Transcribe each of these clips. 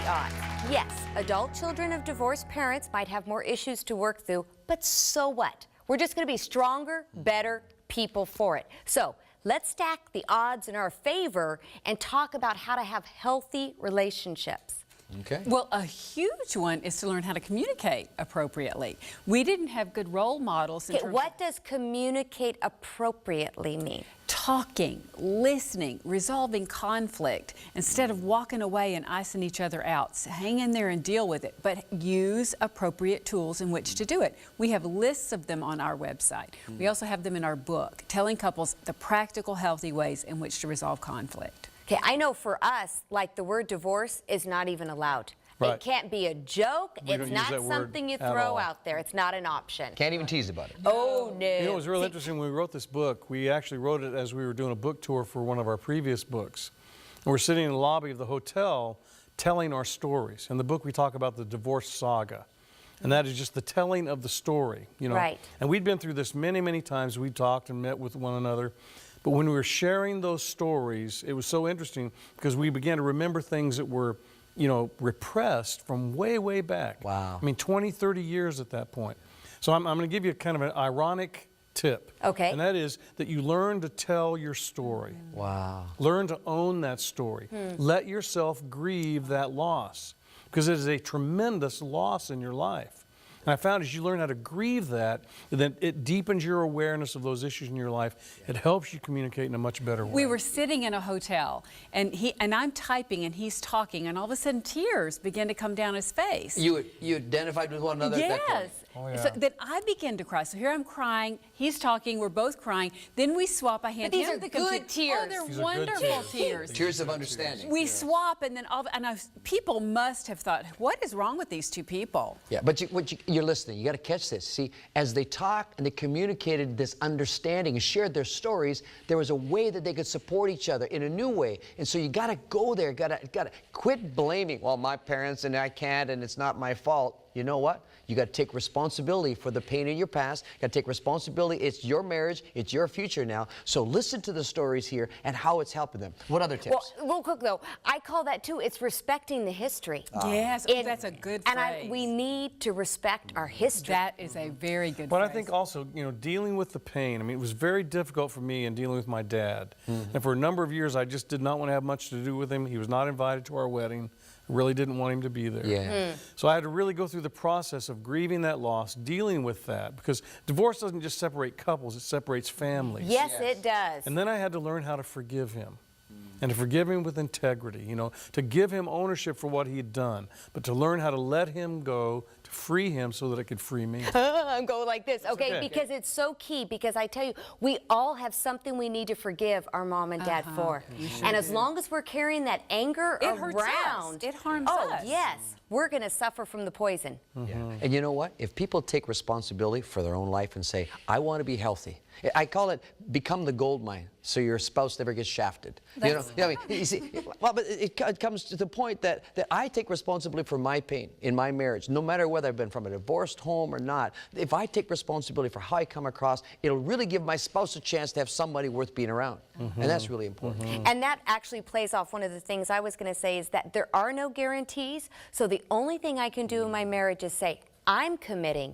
odds. Yes, adult children of divorced parents might have more issues to work through, but so what? We're just going to be stronger, better people for it. So let's stack the odds in our favor and talk about how to have healthy relationships. Okay. Well, a huge one is to learn how to communicate appropriately. We didn't have good role models. Okay, what does communicate appropriately mean? Talking, listening, resolving conflict, instead of walking away and icing each other out. So hang in there and deal with it, but use appropriate tools in which to do it. We have lists of them on our website. We also have them in our book, telling couples the practical, healthy ways in which to resolve conflict. Okay, I know for us, like the word divorce is not even allowed. Right. It can't be a joke. We It's don't use not that word something you at throw all. out there. It's not an option. Can't even tease about it. Oh, no. You know, it was real interesting when we wrote this book. We actually wrote it as we were doing a book tour for one of our previous books. And we're sitting in the lobby of the hotel telling our stories. In the book, we talk about the divorce saga. And that is just the telling of the story, you know. Right. And we'd been through this many, many times. We talked and met with one another. But when we were sharing those stories, it was so interesting because we began to remember things that were, you know, repressed from way, way back. Wow. I mean, 20, 30 years at that point. So I'm going to give you kind of an ironic tip. Okay. And that is that you learn to tell your story. Wow. Learn to own that story. Let yourself grieve that loss because it is a tremendous loss in your life. And I found as you learn how to grieve that, then it deepens your awareness of those issues in your life. It helps you communicate in a much better way. We were sitting in a hotel, and I'm typing, and he's talking, and all of a sudden tears began to come down his face. You identified with one another at that point? Yes. Oh, yeah. So then I began to cry. So here I'm crying, he's talking, we're both crying. Then we swap. I hand But these him are the good computer. tears. Oh, they're These are good wonderful tears. tears. Tears of understanding. We swap, and then people must have thought, what is wrong with these two people? Yeah, but you're listening. You got to catch this. See, as they talked and they communicated this understanding and shared their stories, there was a way that they could support each other in a new way. And so you got to go there. Got to quit blaming. Well, my parents and I can't, and it's not my fault. You know what? You got to take responsibility for the pain in your past. You got to take responsibility. It's your marriage. It's your future now. So listen to the stories here and how it's helping them. What other tips? Well, real quick though, I call that too, it's respecting the history. Yes, that's a good phrase. And we need to respect our history. That is a very good But phrase. I think also, you know, dealing with the pain, I mean, it was very difficult for me in dealing with my dad. And for a number of years, I just did not want to have much to do with him. He was not invited to our wedding. I really didn't want him to be there. Yeah. So I had to really go through the process of grieving that loss, dealing with that, because divorce doesn't just separate couples, it separates families. Yes, it does. And then I had to learn how to forgive him. And to forgive him with integrity, you know, to give him ownership for what he had done, but to learn how to let him go, to free him so that it could free me. I'm going like this, okay? okay. Because it's so key, because I tell you, we all have something we need to forgive our mom and dad for. And as long as we're carrying that anger It hurts us. around, It harms oh, us. yes, we're going to suffer from the poison. Yeah. And you know what? If people take responsibility for their own life and say, I want to be healthy. I call it become the gold mine so your spouse never gets shafted. You know, I mean, you see, well, but it comes to the point that I take responsibility for my pain in my marriage, no matter whether I've been from a divorced home or not. If I take responsibility for how I come across, it'll really give my spouse a chance to have somebody worth being around. And that's really important. And that actually plays off one of the things I was going to say is that there are no guarantees. So the only thing I can do in my marriage is say, I'm committing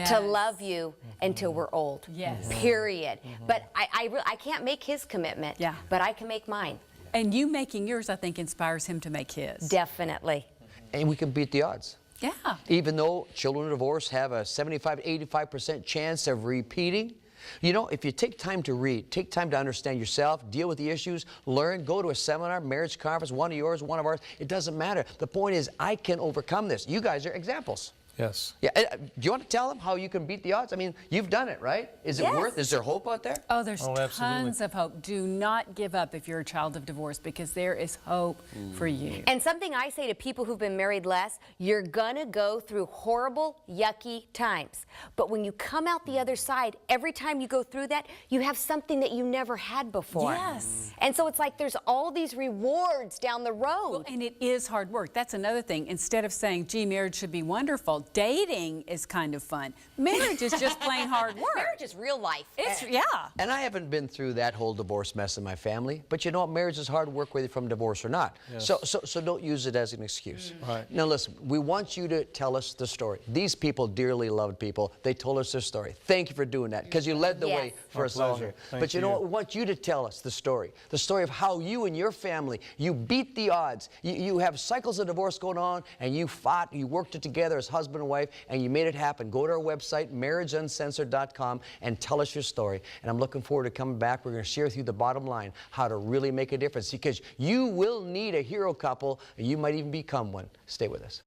to love you until we're old. Yes. Period. But I can't make his commitment. Yeah. But I can make mine. And you making yours, I think, inspires him to make his. Definitely. And we can beat the odds. Yeah. Even though children of divorce have a 75 to 85% chance of repeating, you know, if you take time to read, take time to understand yourself, deal with the issues, learn, go to a seminar, marriage conference, one of yours, one of ours, it doesn't matter. The point is, I can overcome this. You guys are examples. Yes. Yeah. Do you want to tell them how you can beat the odds? I mean, you've done it, right? Is it worth? Is there hope out there? Oh, there's Oh, absolutely. tons of hope. Do not give up if you're a child of divorce, because there is hope for you. And something I say to people who've been married less, you're gonna go through horrible, yucky times. But when you come out the other side, every time you go through that, you have something that you never had before. Yes. And so it's like there's all these rewards down the road. Well, and it is hard work. That's another thing. Instead of saying, gee, marriage should be wonderful, well, dating is kind of fun. Marriage is just plain hard work. Marriage is real life. It's, yeah. And I haven't been through that whole divorce mess in my family, but you know what? Marriage is hard work whether you're from divorce or not. Yes. So don't use it as an excuse. Right. Now listen, we want you to tell us the story. These people, dearly loved people, they told us their story. Thank you for doing that, because you led the way for Our us all pleasure. here. Thank But you know you. what? We want you to tell us the story of how you and your family, you beat the odds. You have cycles of divorce going on, and you fought, you worked it together as husband and wife, and you made it happen. Go to our website, marriageuncensored.com, and tell us your story. And I'm looking forward to coming back. We're going to share with you the bottom line, how to really make a difference, because you will need a hero couple, and you might even become one. Stay with us.